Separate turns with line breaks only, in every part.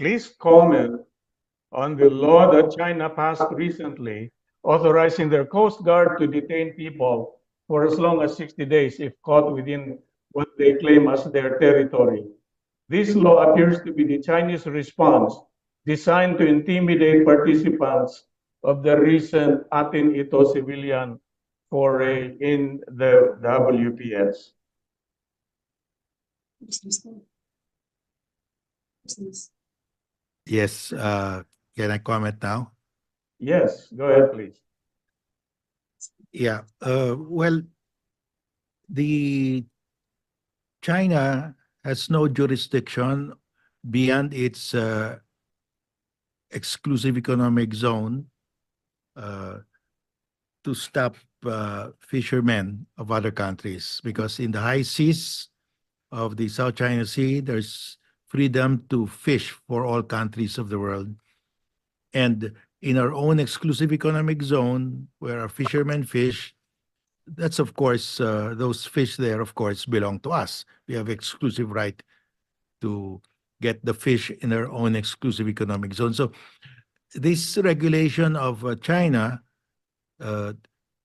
Please comment on the law that China passed recently authorizing their Coast Guard to detain people for as long as 60 days if caught within what they claim as their territory. This law appears to be the Chinese response designed to intimidate participants of the recent ATIN Ito civilian foray in the WPS.
Yes, can I comment now?
Yes, go ahead, please.
Yeah, well, the China has no jurisdiction beyond its exclusive economic zone uh, to stop fishermen of other countries, because in the high seas of the South China Sea, there's freedom to fish for all countries of the world. And in our own exclusive economic zone, where our fishermen fish, that's of course, those fish there, of course, belong to us. We have exclusive right to get the fish in our own exclusive economic zone. So this regulation of China uh,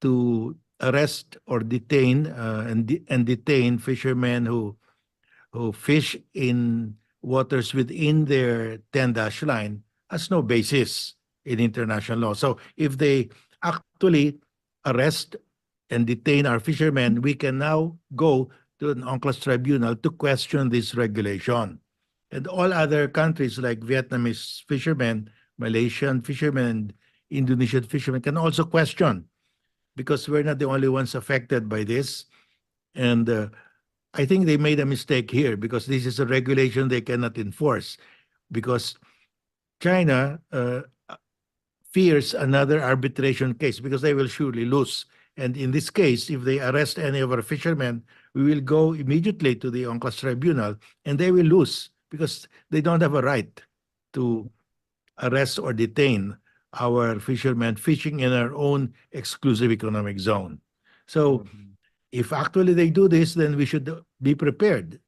to arrest or detain and detain fishermen who fish in waters within their 10-dash line has no basis in international law. So if they actually arrest and detain our fishermen, we can now go to an UNCLOS tribunal to question this regulation. And all other countries like Vietnamese fishermen, Malaysian fishermen, Indonesian fishermen can also question, because we're not the only ones affected by this. And I think they made a mistake here, because this is a regulation they cannot enforce, because China fears another arbitration case, because they will surely lose. And in this case, if they arrest any of our fishermen, we will go immediately to the UNCLOS tribunal, and they will lose because they don't have a right to arrest or detain our fishermen fishing in our own exclusive economic zone. So if actually they do this, then we should be prepared,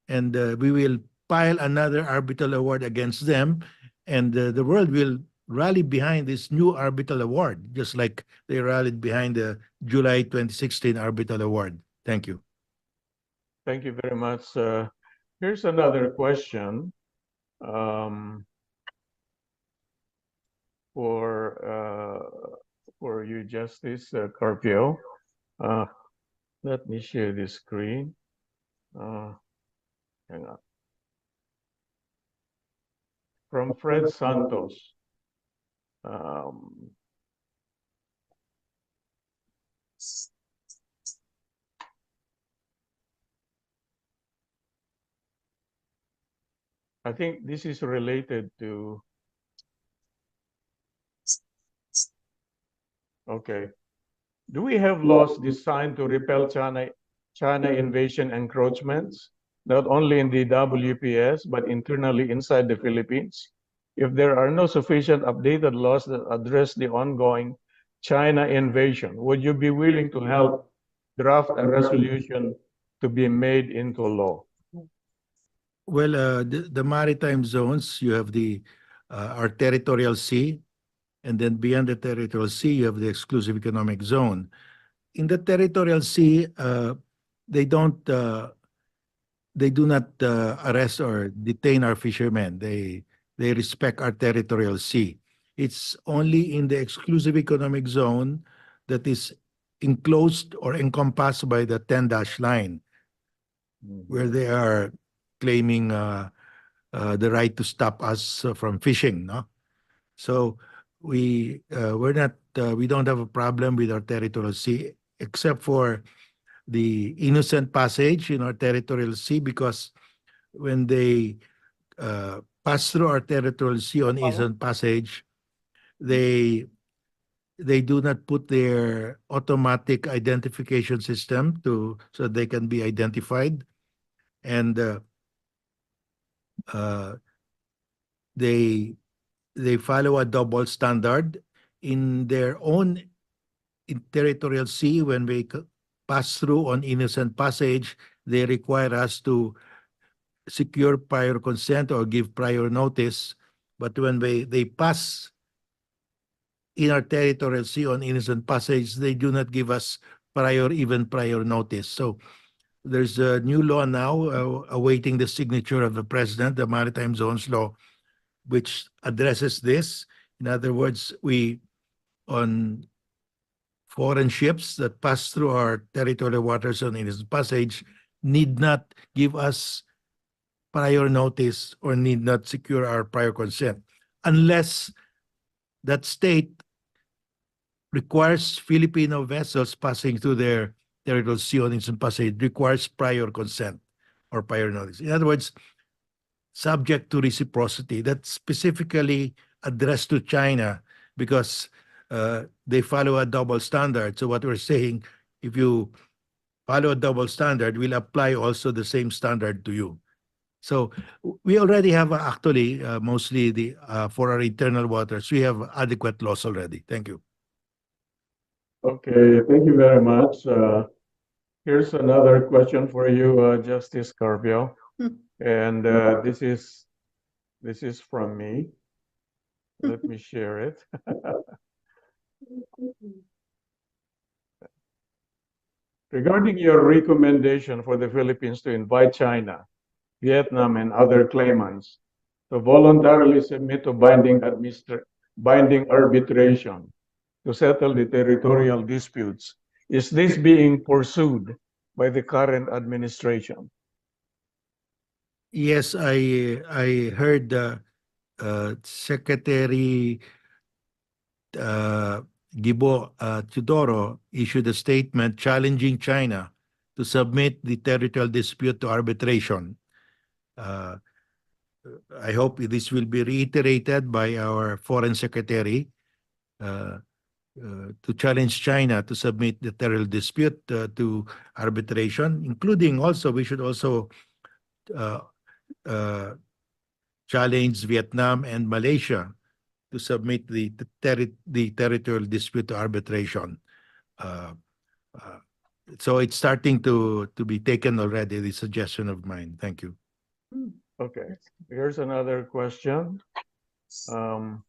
and we will file another arbitral award against them, and the world will rally behind this new arbitral award, just like they rallied behind the July 2016 arbitral award. Thank you.
Thank you very much. Here's another question um, for you, Justice Carpio. Uh, Let me share this screen. Hang on. From Fred Santos. Um, I think this is related to, okay. Do we have laws designed to repel China invasion encroachments, not only in the WPS, but internally inside the Philippines? If there are no sufficient updated laws that address the ongoing China invasion, would you be willing to help draft a resolution to be made into law?
Well, the maritime zones, you have our territorial sea, and then beyond the territorial sea, you have the exclusive economic zone. In the territorial sea, they don't, they do not arrest or detain our fishermen. They respect our territorial sea. It's only in the exclusive economic zone that is enclosed or encompassed by the 10-dash line, where they are claiming the right to stop us from fishing. No, so we don't have a problem with our territorial sea, except for the innocent passage in our territorial sea, because when they pass through our territorial sea on innocent passage, they do not put their automatic identification system so they can be identified, and uh, they follow a double standard in their own territorial sea. When we pass through on innocent passage, they require us to secure prior consent or give prior notice but when they pass in our territorial sea on innocent passage, they do not give us even prior notice. So there's a new law now awaiting the signature of the president, the Maritime Zones Law, which addresses this. In other words, we on foreign ships that pass through our territorial waters on innocent passage need not give us prior notice or need not secure our prior consent unless that state requires Filipino vessels passing through their territorial sea on innocent passage requires prior consent or prior notice. In other words, subject to reciprocity. That's specifically addressed to China because they follow a double standard. So what we're saying, if you follow a double standard, we'll apply also the same standard to you. So we already have actually mostly the for our internal waters, we have adequate laws already. Thank you.
Okay, thank you very much. Here's another question for you, Justice Carpio, and this is from me. Let me share it. Regarding your recommendation for the Philippines to invite China, Vietnam, and other claimants to voluntarily submit to binding arbitration to settle the territorial disputes, is this being pursued by the current administration?
Yes, I heard Secretary Gibo Teodoro issued a statement challenging China to submit the territorial dispute to arbitration. Uh, I hope this will be reiterated by our Foreign Secretary uh, to challenge China to submit the territorial dispute to arbitration, including also, we should also uh, uh, challenge Vietnam and Malaysia to submit the territorial dispute to arbitration. Uh, uh, so it's starting to be taken already, the suggestion of mine. Thank you.
Okay, here's another question. Um,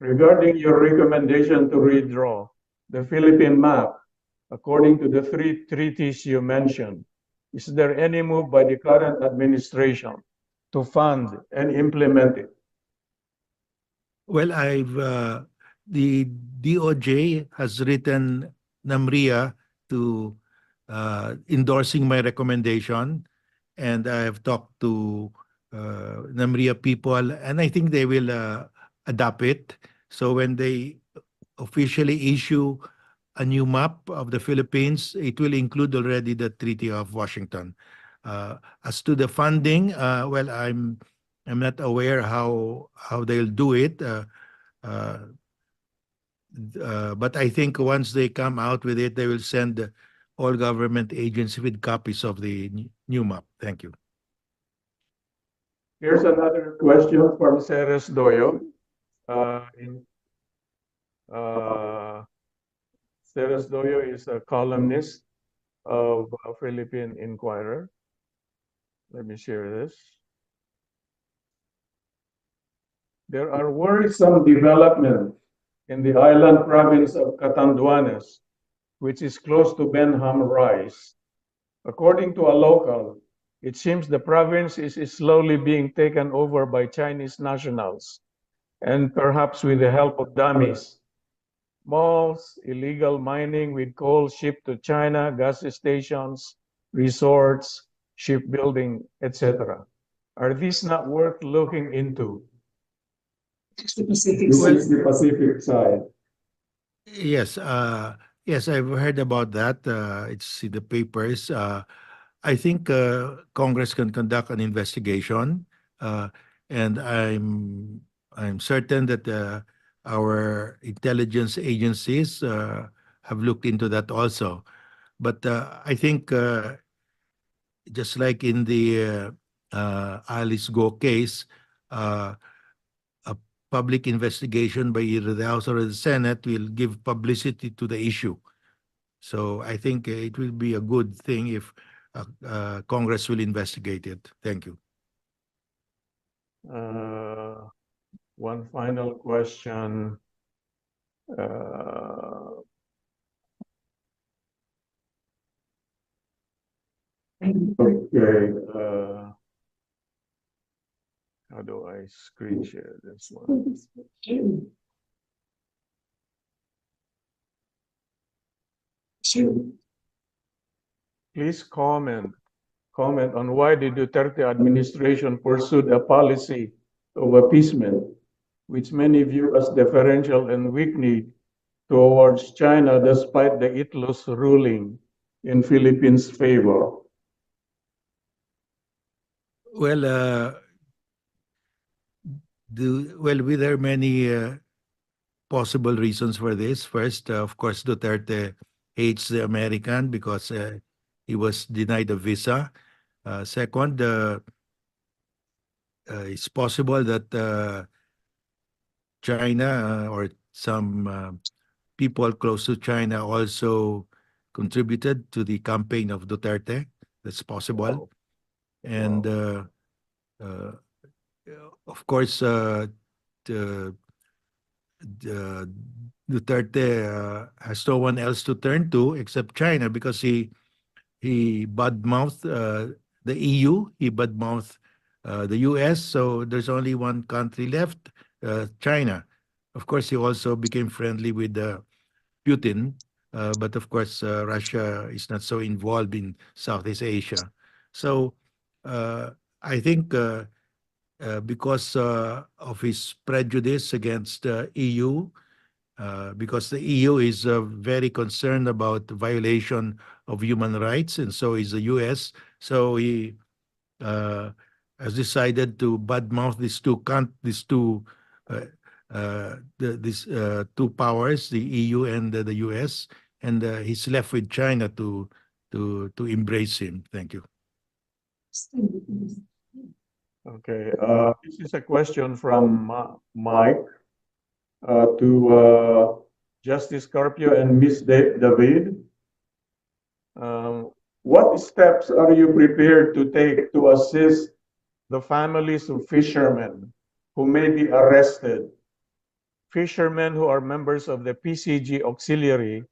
Regarding your recommendation to redraw the Philippine map according to the three treaties you mentioned, is there any move by the current administration to fund and implement it?
Well, the DOJ has written NAMRIA to endorsing my recommendation, and I have talked to NAMRIA people, and I think they will adopt it. So when they officially issue a new map of the Philippines, it will include already the Treaty of Washington. As to the funding, well, I'm not aware how they'll do it, uh, but I think once they come out with it, they will send all government agencies with copies of the new map. Thank you.
Here's another question from Ceres Doyo. In Ceres Doyo is a columnist of Philippine Inquirer. Let me share this. There are worrisome developments in the island province of Catanduanes, which is close to Benham Rise. According to a local, it seems the province is slowly being taken over by Chinese nationals, and perhaps with the help of dummies. Malls, illegal mining with coal shipped to China, gas stations, resorts, shipbuilding, etc. Are these not worth looking into?
It's the Pacific
This
Well,
Side.
is the Pacific side.
yes, yes, I've heard about that. It's in the papers. I think Congress can conduct an investigation, uh, and I'm certain that our intelligence agencies have looked into that also. But I think just like in the Alice Go case, uh, a public investigation by either the House or the Senate will give publicity to the issue. So I think it will be a good thing if Congress will investigate it. Thank you.
One final question. Uh, okay. How do I screen share this one? Please comment on why the Duterte administration pursued a policy of appeasement, which many view as deferential and weak-kneed towards China despite the ITLOS ruling in Philippines' favor.
Well, there are many possible reasons for this. First, of course, Duterte hates the American because he was denied a visa. Second, it's possible that China or some people close to China also contributed to the campaign of Duterte. That's possible.
Wow.
And of course, the Duterte has no one else to turn to except China because he badmouthed the EU, he badmouthed the US, so there's only one country left, China. Of course, he also became friendly with Putin, but of course, Russia is not so involved in Southeast Asia. So I think because of his prejudice against EU, because the EU is very concerned about the violation of human rights, and so is the US. So he has decided to badmouth these two powers, the EU and the US, and he's left with China to embrace him. Thank you.
Okay. This is a question from Mike to Justice Carpio and Ms. David. What steps are you prepared to take to assist the families of fishermen who may be arrested? Fishermen who are members of the PCG auxiliary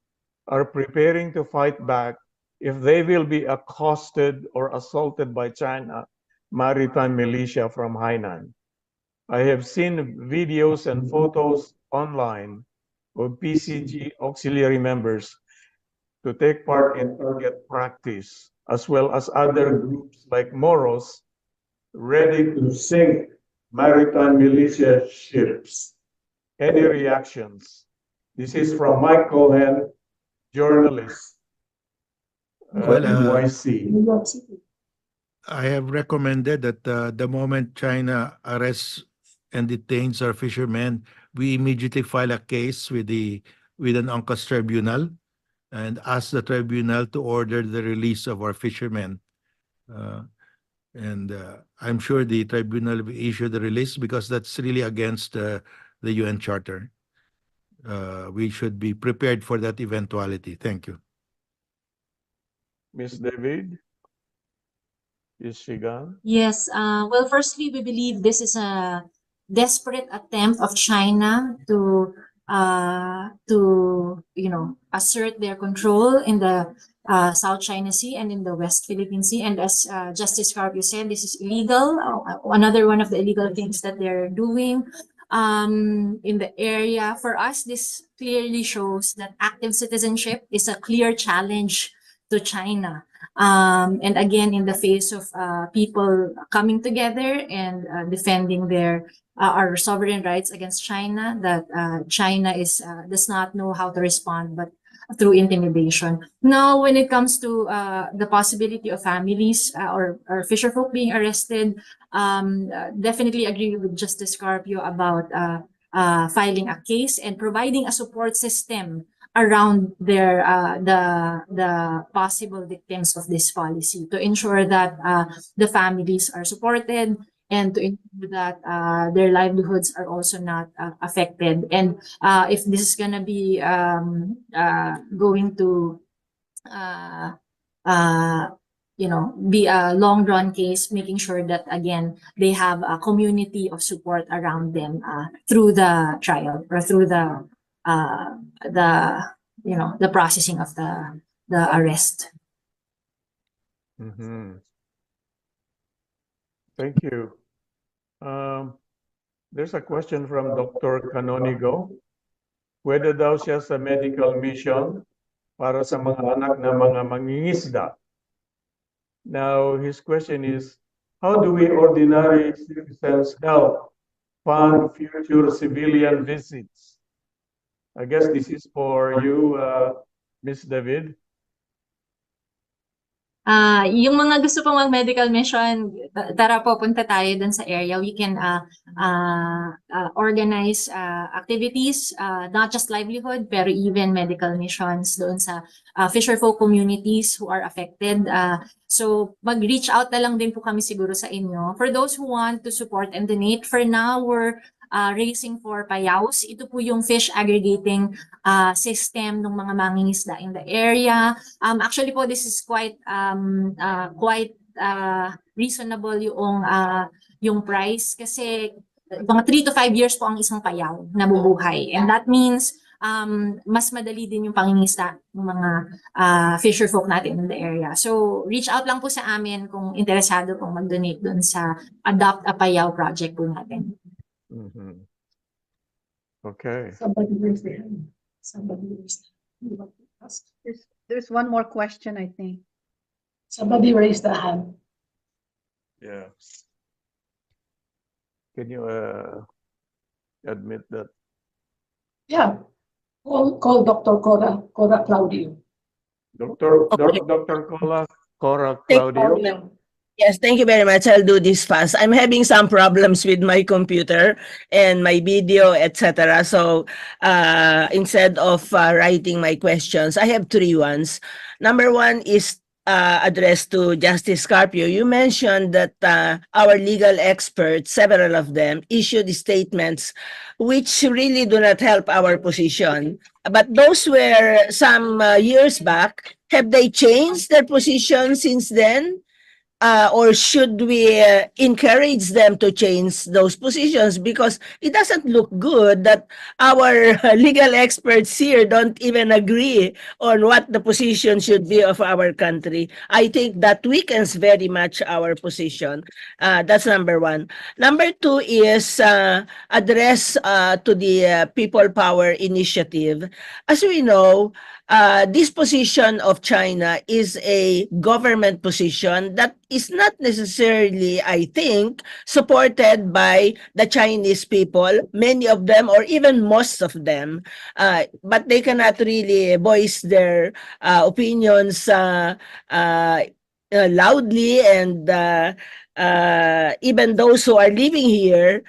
are preparing to fight back if they will be accosted or assaulted by China maritime militia from Hainan. I have seen videos and photos online of PCG auxiliary members to take part in target practice, as well as other groups like Moros ready to sink maritime militia ships. Any reactions? This is from Mike Cohen, journalist, NYC.
I have recommended that the moment China arrests and detains our fishermen, we immediately file a case with an UNCLOS tribunal and ask the tribunal to order the release of our fishermen. And I'm sure the tribunal will issue the release because that's really against the UN Charter. We should be prepared for that eventuality. Thank you.
Ms. David? Is she gone?
Yes, well, firstly, we believe this is a desperate attempt of China to assert their control in the South China Sea and in the West Philippine Sea. And as Justice Carpio said, this is illegal. Another one of the illegal things that they're doing in the area. For us, this clearly shows that active citizenship is a clear challenge to China. And again, in the face of people coming together and defending our sovereign rights against China, that China does not know how to respond, but through intimidation. Now, when it comes to the possibility of families or fisherfolk being arrested, definitely agree with Justice Carpio about filing a case and providing a support system around the possible victims of this policy to ensure that the families are supported and to ensure that their livelihoods are also not affected. And if this is going to be going to be a long run case, making sure that again they have a community of support around them through the trial or through the the processing of the arrest.
Mhm. Thank you. There's a question from Dr. Canonigo. Whether daw siya sa medical mission para sa mga anak na mga mangingisda. Now, his question is, how do we ordinary citizens help fund future civilian visits? I guess this is for you, Miss David.
Yung mga gusto pong mag-medical mission, tara po, punta tayo dun sa area. We can organize activities, not just livelihood, pero even medical missions doon sa fisherfolk communities who are affected. So mag-reach out na lang din po kami siguro sa inyo. For those who want to support and donate, for now, we're raising for payaws. Ito po yung fish aggregating system ng mga mangingisda in the area. Actually po, this is quite reasonable yung price kasi mga 3 to 5 years po ang isang payaw na bubuhay. And that means mas madali din yung pangingisda ng mga fisher folk natin in the area. So reach out lang po sa amin kung interesado pong mag-donate dun sa Adopt a Payaw project po natin.
Mhm. Okay.
Somebody raised their hand. Somebody raised. There's one more question, I think. Somebody raised their hand.
Yeah. Can you admit that?
Yeah. Call Dr. Cora Claudio.
Dr.
Okay.
Dr. Cora
Thank
Claudio.
you. Yes, thank you very much. I'll do this fast. I'm having some problems with my computer and my video, etc. So instead of writing my questions, I have 3 ones. Number 1 is addressed to Justice Carpio. You mentioned that our legal experts, several of them, issued statements which really do not help our position. But those were some years back. Have they changed their position since then? Or should we encourage them to change those positions? Because it doesn't look good that our legal experts here don't even agree on what the position should be of our country. I think that weakens very much our position. That's number 1. Number 2 is address to the People Power Initiative. As we know, this position of China is a government position that is not necessarily, I think, supported by the Chinese people, many of them or even most of them, but they cannot really voice their opinions loudly, and even those who are living here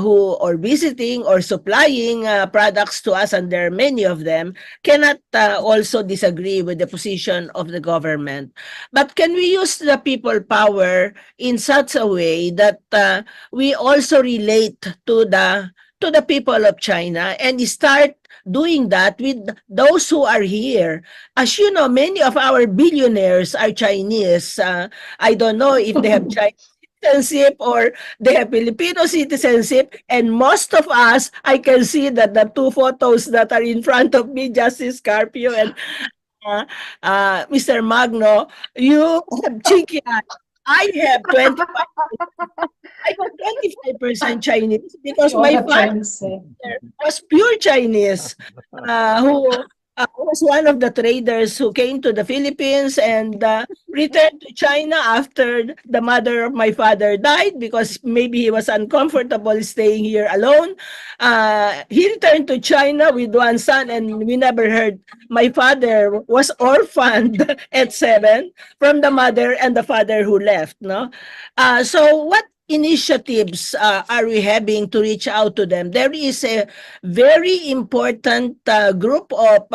who are visiting or supplying products to us, and there are many of them, cannot also disagree with the position of the government. But can we use the people power in such a way that we also relate to the people of China and start doing that with those who are here? As you know, many of our billionaires are Chinese. I don't know if they have Chinese citizenship or they have Filipino citizenship, and most of us, I can see that the 2 photos that are in front of me, Justice Carpio and Mr. Magno, you have cheeky eyes. I have 25% Chinese because
You all
my
have
father
Chinese.
was pure Chinese, who was one of the traders who came to the Philippines and returned to China after the mother of my father died because maybe he was uncomfortable staying here alone. He returned to China with 1 son, and we never heard. My father was orphaned at 7 from the mother and the father who left. No, so what initiatives are we having to reach out to them? There is a very important group of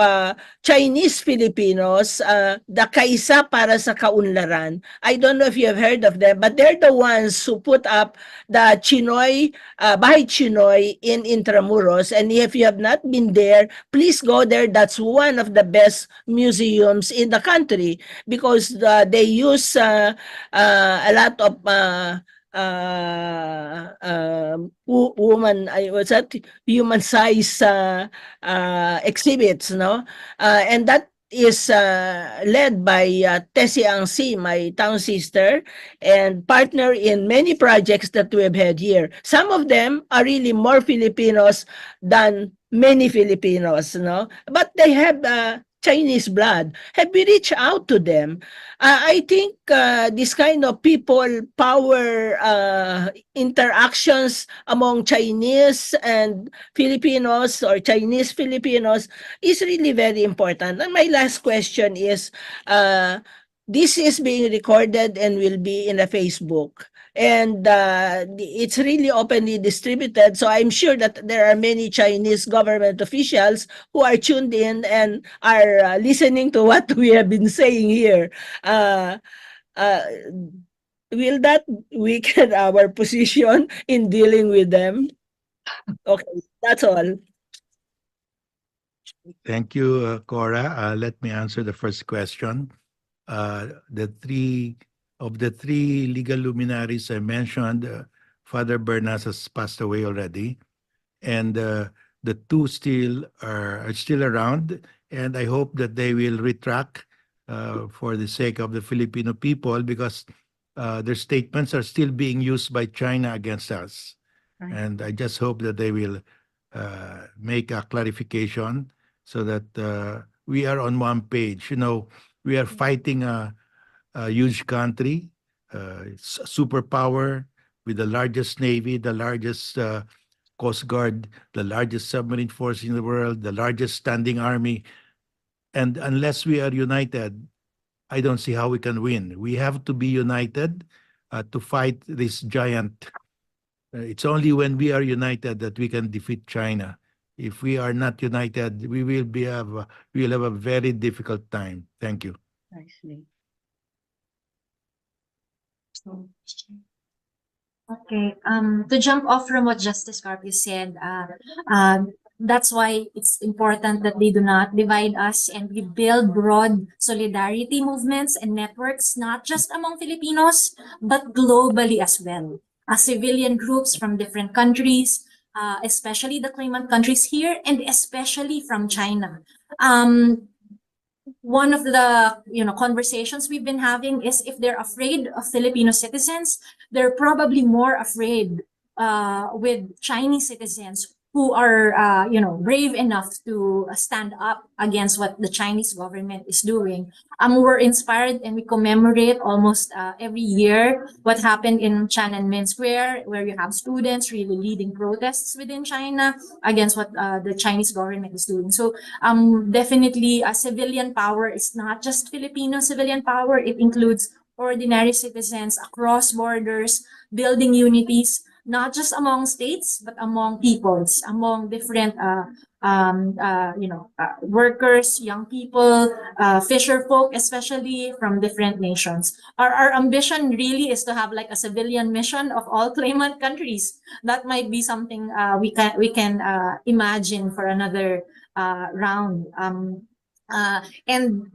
Chinese Filipinos, the Kaisa para sa Kaunlaran. I don't know if you have heard of them, but they're the ones who put up the Chinoy, Bahay Chinoy in Intramuros. And if you have not been there, please go there. That's one of the best museums in the country because they use a lot of woman, what's that? Human size exhibits, no? And that is led by Tessie Angsi, my town sister, and partner in many projects that we've had here. Some of them are really more Filipinos than many Filipinos, no? But they have Chinese blood. Have we reached out to them? I think this kind of people power interactions among Chinese and Filipinos or Chinese Filipinos is really very important. And my last question is, this is being recorded and will be in a Facebook. And it's really openly distributed. So I'm sure that there are many Chinese government officials who are tuned in and are listening to what we have been saying here. Will that weaken our position in dealing with them? Okay, that's all.
Thank you, Cora. Let me answer the first question. The three legal luminaries I mentioned, Father Bernas has passed away already, and the two are still around, and I hope that they will retract for the sake of the Filipino people because their statements are still being used by China against us.
Right.
And I just hope that they will make a clarification so that we are on one page. You know, we are fighting a huge country, superpower with the largest navy, the largest Coast Guard, the largest submarine force in the world, the largest standing army. And unless we are united, I don't see how we can win. We have to be united to fight this giant. It's only when we are united that we can defeat China. If we are not united, we will have a very difficult time. Thank you.
I see.
Okay. To jump off from what Justice Carpio said, that's why it's important that they do not divide us and we build broad solidarity movements and networks, not just among Filipinos, but globally as well. Civilian groups from different countries, especially the claimant countries here, and especially from China. One of the conversations we've been having is if they're afraid of Filipino citizens, they're probably more afraid with Chinese citizens who are brave enough to stand up against what the Chinese government is doing. We're inspired and we commemorate almost every year what happened in Tiananmen Square, where you have students really leading protests within China against what the Chinese government is doing. So definitely a civilian power is not just Filipino civilian power. It includes ordinary citizens across borders, building unities, not just among states, but among peoples, among different workers, young people, fisher folk, especially from different nations. Our ambition really is to have like a civilian mission of all claimant countries. That might be something we can imagine for another round. And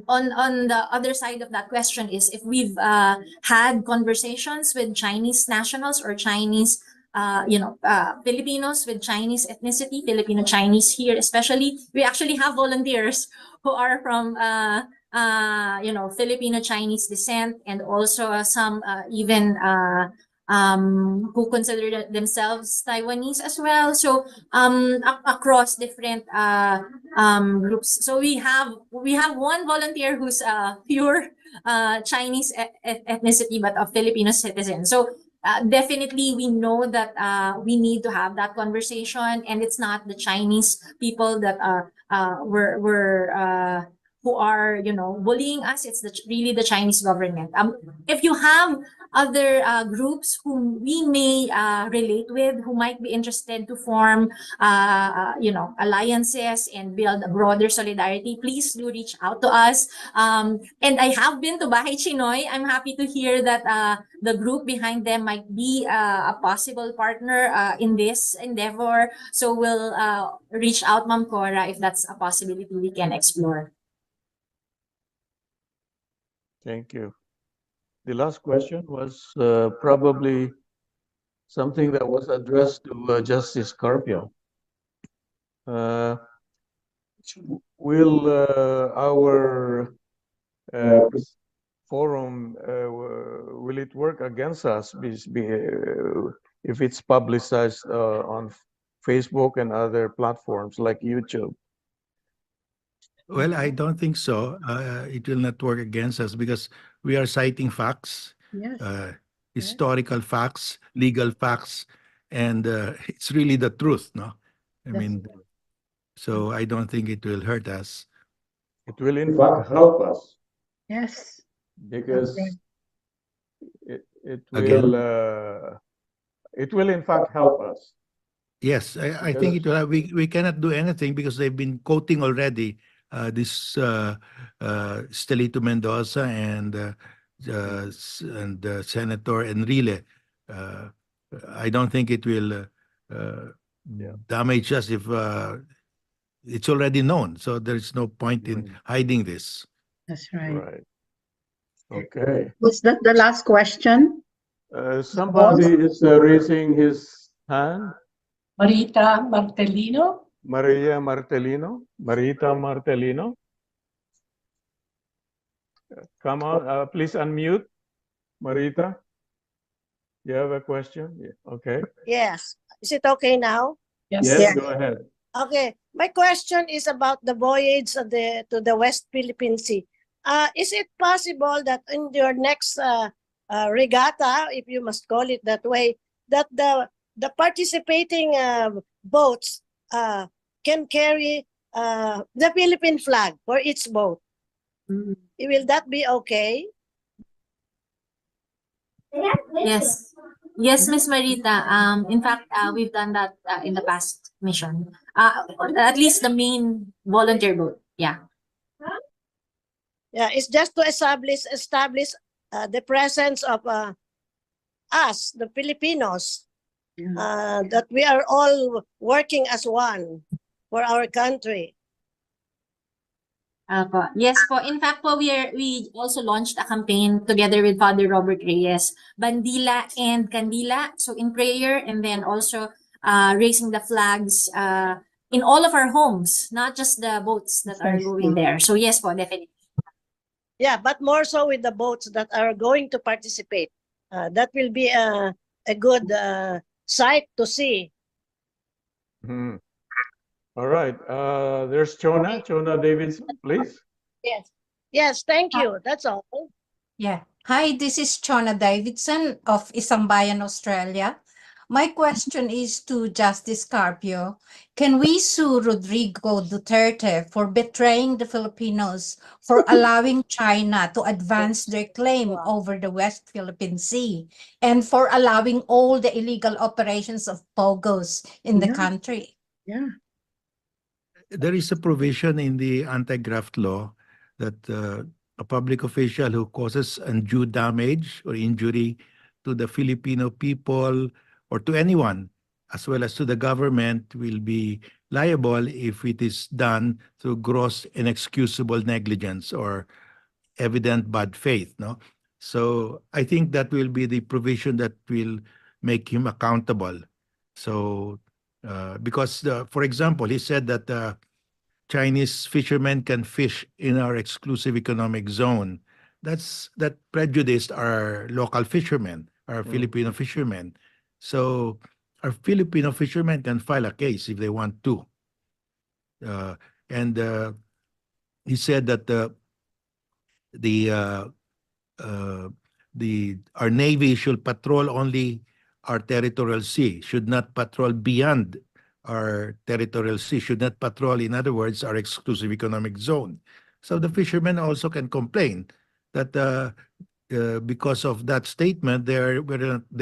on the other side of that question is if we've had conversations with Chinese nationals or Chinese Filipinos with Chinese ethnicity, Filipino Chinese here especially. We actually have volunteers who are from Filipino Chinese descent, and also some even who consider themselves Taiwanese as well. So across different groups. So we have one volunteer who's pure Chinese ethnicity but a Filipino citizen. So definitely we know that we need to have that conversation, and it's not the Chinese people that who are, bullying us. It's really the Chinese government. If you have other groups whom we may relate with, who might be interested to form, alliances and build a broader solidarity, please do reach out to us. And I have been to Bahay Chinoy. I'm happy to hear that the group behind them might be a possible partner in this endeavor. So we'll reach out, Ma'am Cora, if that's a possibility we can explore.
Thank you. The last question was probably something that was addressed to Justice Carpio. Will our forum, will it work against us if it's publicized on Facebook and other platforms like YouTube?
Well, I don't think so. It will not work against us because we are citing facts,
Yes.
historical facts, legal facts, and it's really the truth, no? I
That's
mean, so I don't think it will hurt us.
It will in fact help us
Yes.
because
right.
it
Again?
will in fact help us.
Yes, I think it will. We cannot do anything because they've been quoting already this Estelito Mendoza and Senator Enrile. I don't think it will damage us if it's already known. So there's no point in hiding this.
That's right.
Right. Okay.
Was that the last question?
Somebody is raising his hand.
Marita Martelino.
Maria Martelino. Marita Martelino. Come on, please unmute. Marita, you have a question? Yeah. Okay.
Yes. Is it okay now?
Yes, go ahead.
Okay. My question is about the voyage of to the West Philippine Sea. Is it possible that in your next regatta, if you must call it that way, that the participating boats can carry the Philippine flag for each boat? Will that be okay?
Yes. Yes, Miss Marita. In fact, we've done that in the past mission. At least the main volunteer boat. Yeah.
Yeah, it's just to establish the presence of us, the Filipinos, that we are all working as one for our country.
Yes po. In fact po, we also launched a campaign together with Father Robert Reyes, Bandila and Candila. So in prayer, and then also raising the flags in all of our homes, not just the boats that are going there. So yes po, definitely.
Yeah, but more so with the boats that are going to participate. That will be a good sight to see.
All right. There's Chona Davidson, please.
Yes. Yes, thank you. That's all.
Yeah. Hi, this is Chona Davidson of Isambayan, Australia. My question is to Justice Carpio. Can we sue Rodrigo Duterte for betraying the Filipinos, for allowing China to advance their claim over the West Philippine Sea, and for allowing all the illegal operations of POGOs in the country?
Yeah.
There is a provision in the anti-graft law that a public official who causes undue damage or injury to the Filipino people or to anyone, as well as to the government, will be liable if it is done through gross inexcusable negligence or evident bad faith. No, so I think that will be the provision that will make him accountable. So because, for example, he said that Chinese fishermen can fish in our exclusive economic zone. That prejudiced our local fishermen, our Filipino fishermen. So our Filipino fishermen can file a case if they want to. And he said that our Navy should patrol only our territorial sea, should not patrol beyond our territorial sea, should not patrol, in other words, our exclusive economic zone. So the fishermen also can complain that because of that statement, they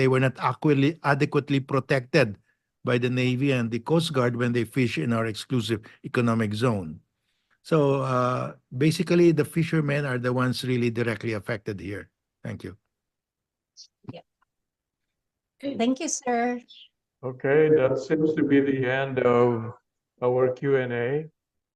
were not adequately protected by the Navy and the Coast Guard when they fish in our exclusive economic zone. So basically, the fishermen are the ones really directly affected here. Thank you.
Thank you, sir.
Okay, that seems to be the end of our Q&A.